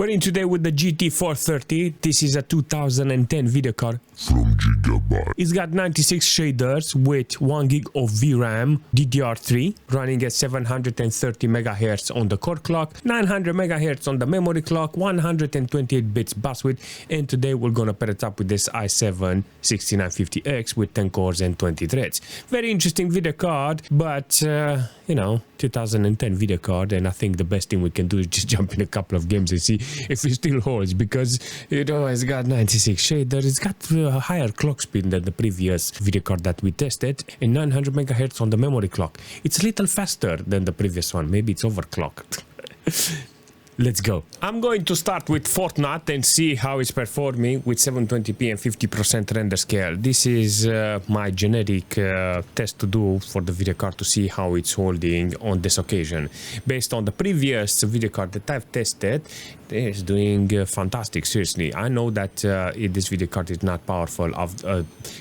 We're in today with the GT430. This is a 2010 video card from Gigabyte. It's got 96 shaders with 1 gig of VRAM DDR3 running at 730 MHz on the core clock, 900 MHz on the memory clock, 128 bits bus width, and today we're gonna pair it up with this i7-6950X with 10 cores and 20 threads. Very interesting video card, but you know, 2010 video card, and I think the best thing we can do is just jump in a couple of games and see if it still holds, because you know it's got 96 shaders, it's got a higher clock speed than the previous video card that we tested, and 900 MHz on the memory clock. It's a little faster than the previous one. Maybe it's overclocked. Let's go. I'm going to start with Fortnite and see how it's performing with 720p and 50% render scale. This is my generic test to do for the video card to see how it's holding on this occasion. Based on the previous video card that I've tested, it's doing fantastic. Seriously, I know that this video card is not powerful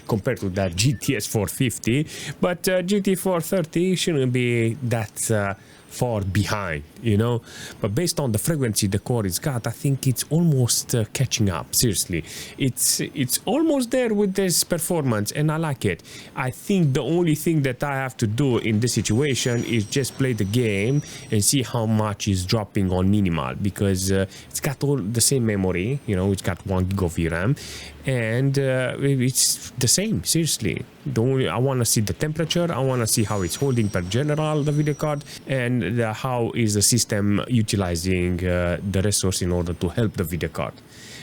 compared to that GTS 450, but GT 430 shouldn't be that far behind, you know. But based on the frequency the core is got, I think it's almost catching up. Seriously, it's almost there with this performance, and I like it. I think the only thing that I have to do in this situation is just play the game and see how much is dropping on minimal, because it's got all the same memory, you know, it's got 1 gig of VRAM, and it's the same. Seriously, I want to see the temperature, I want to see how it's holding per general, the video card, and how is the system utilizing the resource in order to help the video card.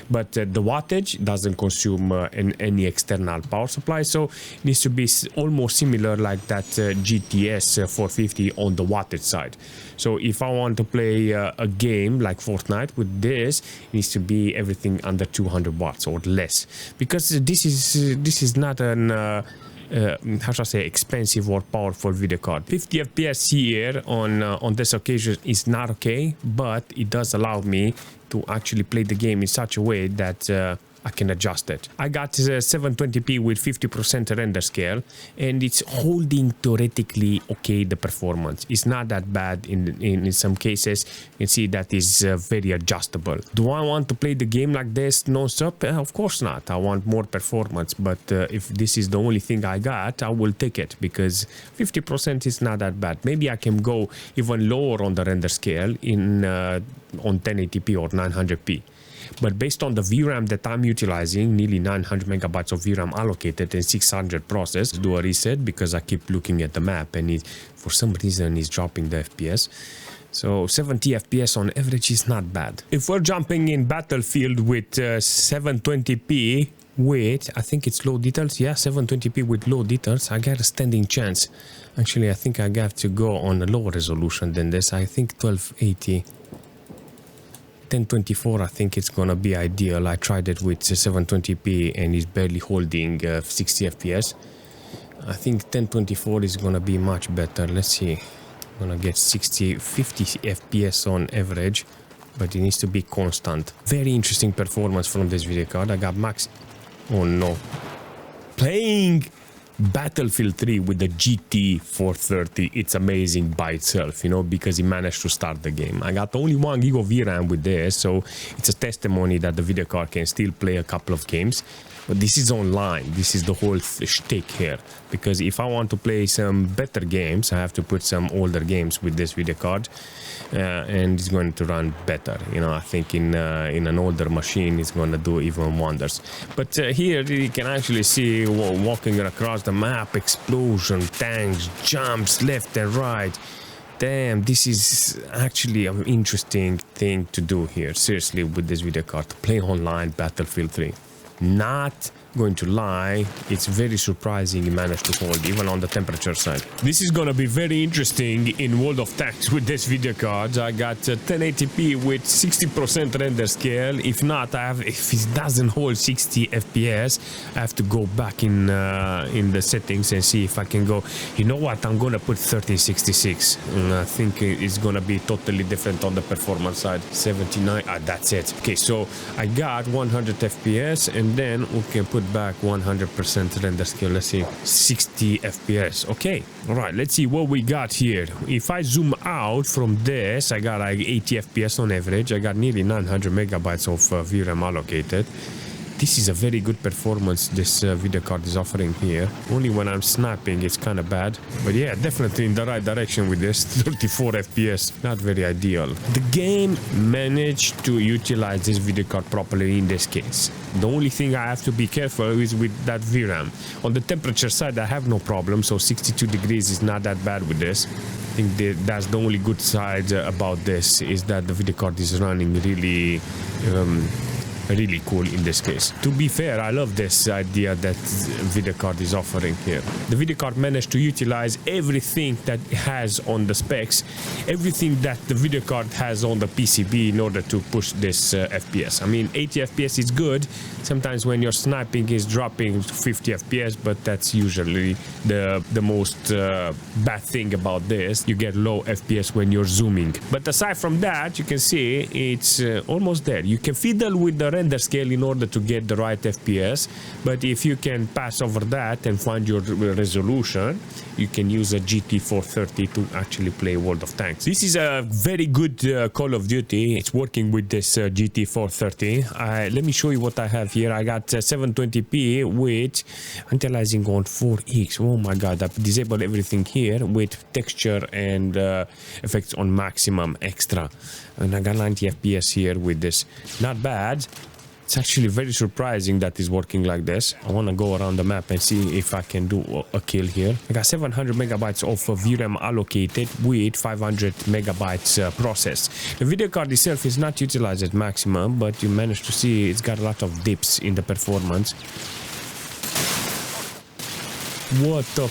But the wattage doesn't consume any external power supply, so it needs to be almost similar like that GTS 450 on the wattage side. So if I want to play a game like Fortnite with this, it needs to be everything under 200 watts or less, because this is not an how should I say, expensive or powerful video card. 50 FPS here on this occasion is not okay, but it does allow me to actually play the game in such a way that I can adjust it. I got 720p with 50% render scale, and it's holding theoretically okay the performance. It's not that bad in some cases. You can see that is very adjustable. Do I want to play the game like this non-stop? Of course not. I want more performance, but if this is the only thing I got, I will take it, because 50% is not that bad. Maybe I can go even lower on the render scale on 1080p or 900p. But based on the VRAM that I'm utilizing, nearly 900 megabytes of VRAM allocated and 600 process, do a reset because I keep looking at the map and for some reason it's dropping the FPS. So 70 FPS on average is not bad. If we're jumping in Battlefield with 720p with, I think it's low details, yeah, 720p with low details, I got a standing chance. Actually, I think I have to go on a lower resolution than this. I think 1280. 1024, I think it's gonna be ideal. I tried it with 720p and it's barely holding 60 FPS. I think 1024 is gonna be much better. Let's see. I'm gonna get 50 FPS on average, but it needs to be constant. Very interesting performance from this video card. I got max. Oh no. Playing Battlefield 3 with the GT430, it's amazing by itself, you know, because it managed to start the game. I got only 1 gig of VRAM with this, so it's a testimony that the video card can still play a couple of games. But this is online. This is the whole shtick here, because if I want to play some better games, I have to put some older games with this video card, and it's going to run better. You know, I think in an older machine, it's going to do even wonders. But here you can actually see walking across the map, explosion, tanks, jumps left and right. Damn, this is actually an interesting thing to do here. Seriously, with this video card, to play online Battlefield 3. Not going to lie, it's very surprising it managed to hold even on the temperature side. This is gonna be very interesting in World of Tanks with this video card. I got 1080p with 60% render scale. If not, if it doesn't hold 60 FPS, I have to go back in the settings and see if I can go. You know what? I'm gonna put 1366, and I think it's gonna be totally different on the performance side. 79. That's it. Okay, so I got 100 FPS, and then we can put back 100% render scale. Let's see, 60 FPS. Okay, all right, let's see what we got here. If I zoom out from this, I got like 80 FPS on average. I got nearly 900 megabytes of VRAM allocated. This is a very good performance this video card is offering here. Only when I'm snapping it's kind of bad. But yeah, definitely in the right direction with this. 34 FPS, not very ideal. The game managed to utilize this video card properly in this case. The only thing I have to be careful is with that VRAM. On the temperature side I have no problem, so 62 degrees is not that bad with this. I think that's the only good side about this, is that the video card is running really really cool in this case. To be fair, I love this idea that video card is offering here. The video card managed to utilize everything that it has on the specs, everything that the video card has on the PCB in order to push this FPS. I mean, 80 FPS is good. Sometimes when you're sniping is dropping to 50 FPS, but that's usually the most bad thing about this. You get low FPS when you're zooming. But aside from that, you can see it's almost there. You can fiddle with the render scale in order to get the right FPS, but if you can pass over that and find your resolution, you can use a GT430 to actually play World of Tanks. This is a very good Call of Duty. It's working with this GT430. Let me show you what I have here. I got 720p with anti-aliasing on 4x. Oh my god, I've disabled everything here with texture and effects on maximum extra. And I got 90 FPS here with this. Not bad. It's actually very surprising that it's working like this. I want to go around the map and see if I can do a kill here. I got 700 megabytes of VRAM allocated with 500 megabytes processed. The video card itself is not utilized at maximum, but you manage to see it's got a lot of dips in the performance. What the...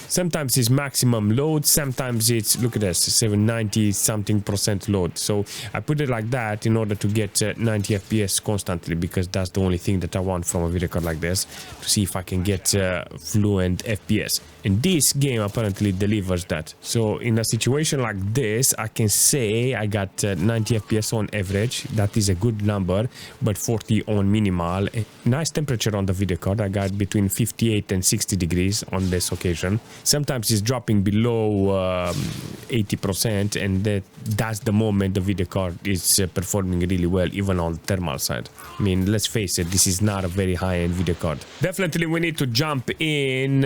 Sometimes it's maximum load, sometimes it's, look at this, 790 something % load. So I put it like that in order to get 90 FPS constantly, because that's the only thing that I want from a video card like this, to see if I can get fluent FPS. And this game apparently delivers that. So in a situation like this, I can say I got 90 FPS on average. That is a good number, but 40 on minimal. A nice temperature on the video card. I got between 58 and 60 degrees on this occasion. Sometimes it's dropping below 80%, and that's the moment the video card is performing really well, even on the thermal side. I mean, let's face it, this is not a very high-end video card. Definitely we need to jump in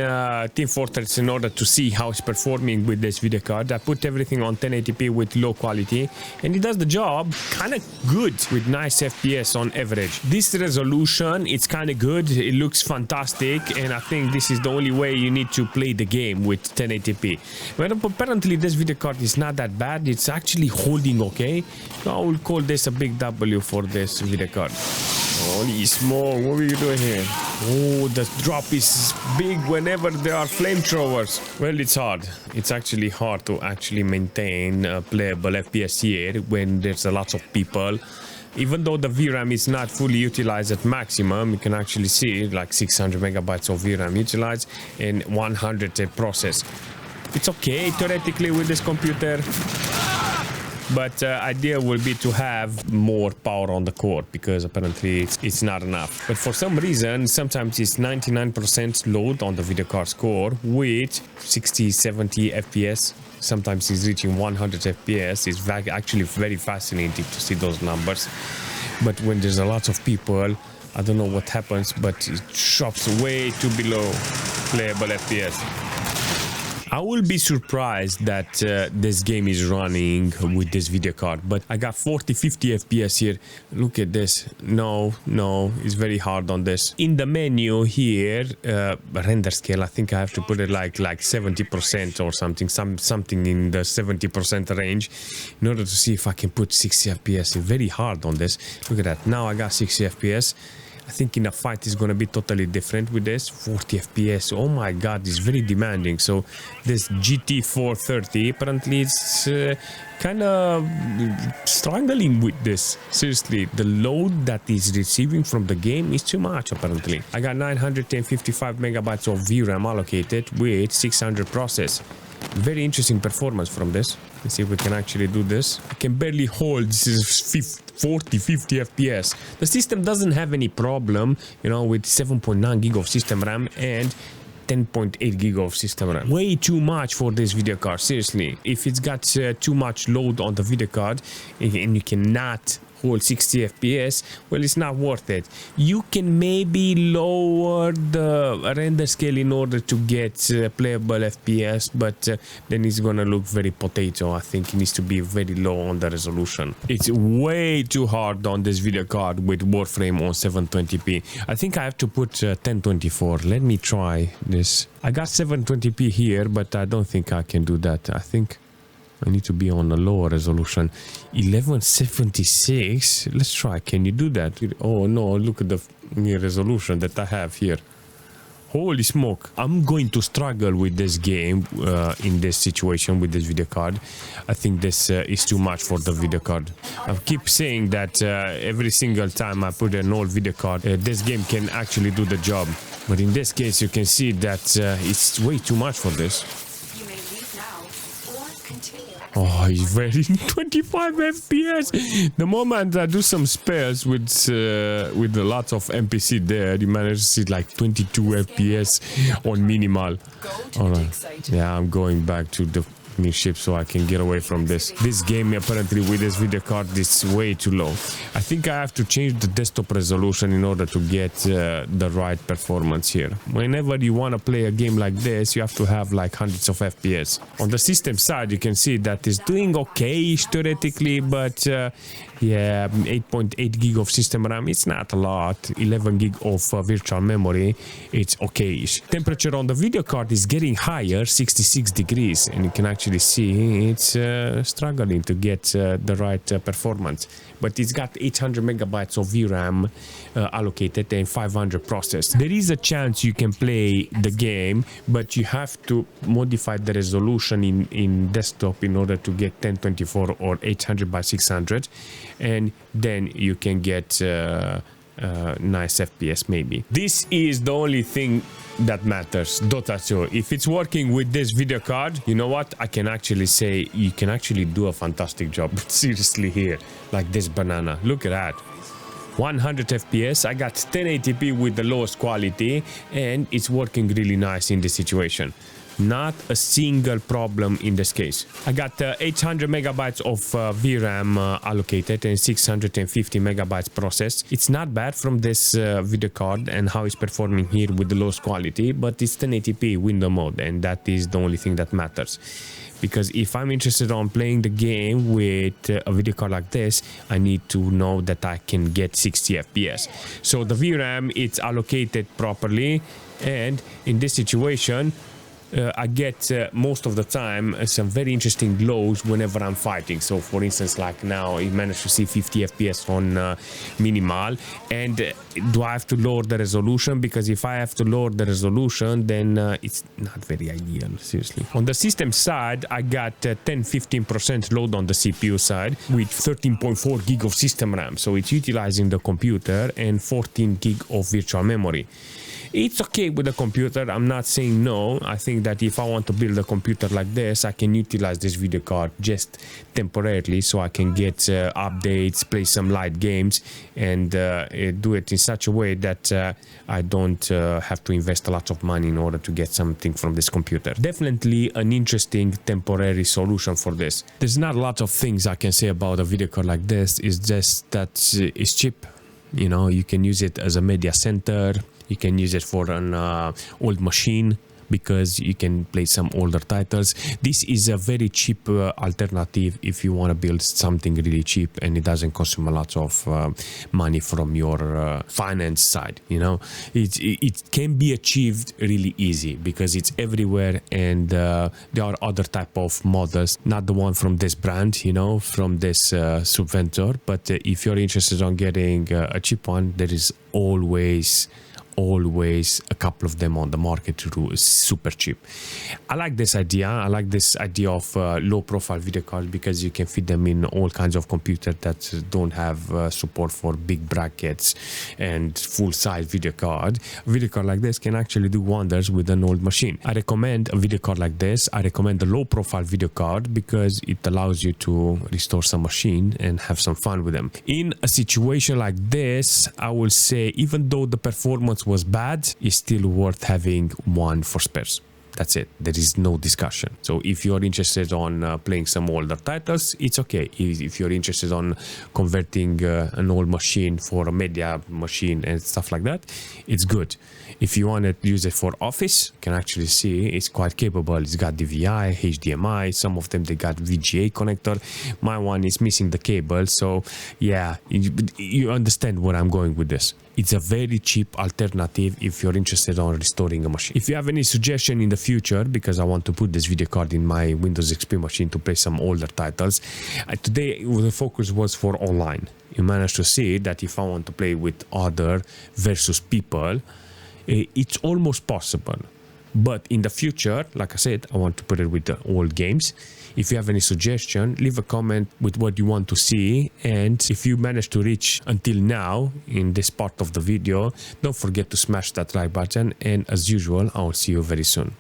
Team Fortress in order to see how it's performing with this video card. I put everything on 1080p with low quality, and it does the job kind of good with nice FPS on average. This resolution, it's kind of good. It looks fantastic, and I think this is the only way you need to play the game with 1080p. But apparently this video card is not that bad. It's actually holding okay. So I will call this a big W for this video card. Holy smoke, what are you doing here? Oh, the drop is big whenever there are flamethrowers. Well, it's hard. It's actually hard to actually maintain playable FPS here when there's a lot of people. Even though the VRAM is not fully utilized at maximum, you can actually see like 600 megabytes of VRAM utilized and 100 process. It's okay theoretically with this computer, but idea will be to have more power on the core, because apparently it's not enough. But for some reason, sometimes it's 99% load on the video card's core with 60-70 FPS. Sometimes it's reaching 100 FPS. It's actually very fascinating to see those numbers. But when there's a lot of people, I don't know what happens, but it drops way too below playable FPS. I will be surprised that this game is running with this video card, but I got 40-50 FPS here. Look at this. No, it's very hard on this. In the menu here, render scale, I think I have to put it like 70% or something in the 70% range in order to see if I can put 60 FPS. It's very hard on this. Look at that. Now I got 60 FPS. I think in a fight is going to be totally different with this. 40 FPS. Oh my god, it's very demanding. So this GT430 apparently it's kind of struggling with this. Seriously, the load that is receiving from the game is too much apparently. I got 955 megabytes of VRAM allocated with 600 process. Very interesting performance from this. Let's see if we can actually do this. I can barely hold. This is 40-50 FPS. The system doesn't have any problem, you know, with 7.9 gig of system RAM and 10.8 gig of system RAM. Way too much for this video card, seriously. If it's got too much load on the video card and you cannot hold 60 FPS, well, it's not worth it. You can maybe lower the render scale in order to get playable FPS, but then it's gonna look very potato. I think it needs to be very low on the resolution. It's way too hard on this video card with Warframe on 720p. I think I have to put 1024. Let me try this. I got 720p here, but I don't think I can do that. I think I need to be on a lower resolution. 1176. Let's try. Can you do that? Oh no, look at the resolution that I have here. Holy smoke. I'm going to struggle with this game in this situation with this video card. I think this is too much for the video card. I keep saying that every single time I put an old video card, this game can actually do the job. But in this case, you can see that it's way too much for this. Oh, he's very 25 FPS. The moment I do some spares with a lot of NPC there, you manage to see like 22 FPS on minimal. All right, yeah, I'm going back to the new ship so I can get away from this. This game apparently with this video card is way too low. I think I have to change the desktop resolution in order to get the right performance here. Whenever you want to play a game like this, you have to have like hundreds of FPS. On the system side, you can see that it's doing okay theoretically, but yeah, 8.8 gig of system RAM, it's not a lot. 11 gig of virtual memory, it's okay-ish. Temperature on the video card is getting higher, 66 degrees, and you can actually see it's struggling to get the right performance. But it's got 800 megabytes of VRAM allocated and 500 processed. There is a chance you can play the game, but you have to modify the resolution in desktop in order to get 1024 or 800 by 600, and then you can get nice FPS maybe. This is the only thing that matters, Dota 2. If it's working with this video card, you know what, I can actually say you can actually do a fantastic job. Seriously here, like this banana, look at that. 100 FPS, I got 1080p with the lowest quality, and it's working really nice in this situation. Not a single problem in this case. I got 800 megabytes of VRAM allocated and 650 megabytes processed. It's not bad from this video card and how it's performing here with the lowest quality, but it's 1080p window mode, and that is the only thing that matters. Because if I'm interested on playing the game with a video card like this, I need to know that I can get 60 FPS. So the VRAM, it's allocated properly, and in this situation, I get most of the time some very interesting glows whenever I'm fighting. So for instance, like now you managed to see 50 FPS on minimal. And do I have to lower the resolution? Because if I have to lower the resolution, then it's not very ideal, seriously. On the system side, I got 10-15% load on the CPU side with 13.4 gig of system RAM. So it's utilizing the computer and 14 gig of virtual memory. It's okay with the computer, I'm not saying no. I think that if I want to build a computer like this, I can utilize this video card just temporarily so I can get updates, play some light games, and do it in such a way that I don't have to invest a lot of money in order to get something from this computer. Definitely an interesting temporary solution for this. There's not a lot of things I can say about a video card like this. It's just that it's cheap. You know, you can use it as a media center. You can use it for an old machine because you can play some older titles. This is a very cheap alternative if you want to build something really cheap and it doesn't consume a lot of money from your finance side. You know, it can be achieved really easy because it's everywhere, and there are other type of models, not the one from this brand, you know, from this subventor. But if you're interested on getting a cheap one, there is always always a couple of them on the market to super cheap. I like this idea. I like this idea of low profile video cards because you can fit them in all kinds of computers that don't have support for big brackets and full size video card. A video card like this can actually do wonders with an old machine. I recommend a video card like this. I recommend the low profile video card because it allows you to restore some machine and have some fun with them. In a situation like this, I will say even though the performance was bad, it's still worth having one for spares. That's it. There is no discussion. So if you're interested on playing some older titles, it's okay. If you're interested on converting an old machine for a media machine and stuff like that, it's good. If you want to use it for office, you can actually see it's quite capable. It's got DVI, HDMI, some of them they got VGA connector. My one is missing the cable, so yeah, you understand where I'm going with this. It's a very cheap alternative if you're interested on restoring a machine. If you have any suggestion in the future, because I want to put this video card in my Windows XP machine to play some older titles, today the focus was for online. You managed to see that if I want to play with other versus people, it's almost possible. But in the future, like I said, I want to put it with the old games. If you have any suggestion, leave a comment with what you want to see. And if you managed to reach until now in this part of the video, don't forget to smash that like button. And as usual, I will see you very soon.